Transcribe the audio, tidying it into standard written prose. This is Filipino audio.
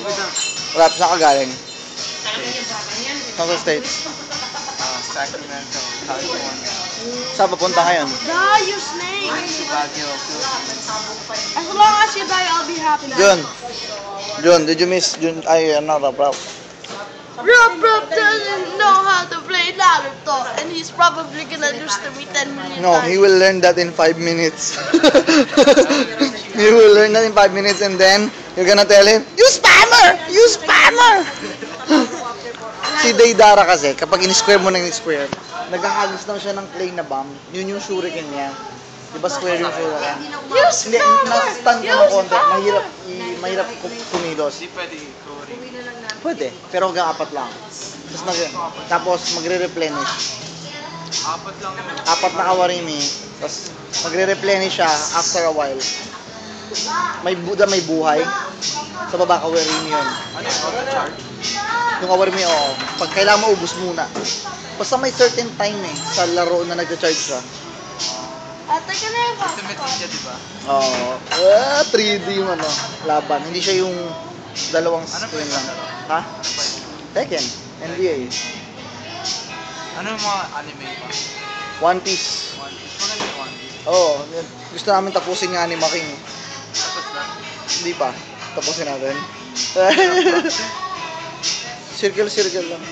Wala, saan ka galing? Sa States. Sacramento, California. Saan papunta ngayon? Die, you snake! To Baguio, As long as you die, I'll be happy. Jun, did you miss Jun? Ay, ano, bro. Rob doesn't know how to play Naruto, and he's probably gonna lose to me 10 million No, times. he will learn that in 5 minutes. He will learn that in 5 minutes and then you're gonna tell him, You spammer! You spammer! Si Deidara kasi, kapag in-square mo ng square, naghahagis lang siya ng clay na bomb, yun yung shuriken niya. Diba square yung shuriken? You Hindi, spammer! na-stun ka ng konti, mahirap kumilos. Hindi pwede i-coring. Pwede, pero hanggang 4 lang. Tapos magre-replenish. 4 lang yun. 4 na kawarimi, tapos magre-replenish siya after a while. May Buddha, may buhay. Sa baba, kawarimi yun. Ano yung auto-charge? Yung kawarimi, oo. Pag kailangan maubos muna. Basta may certain time sa laro na nag-charge siya. Teka na yung Ultimate Ninja, di ba? Oo. 3D yung laban. Hindi siya yung dalawang screen lang. Ha? Tekken. NBA. Ano yung mga anime pa? One Piece. One Piece. Maganda yung One Piece. Oo. Gusto namin tapusin yung Anima King. Tapos na. Hindi pa. Tapusin natin. Circle lang.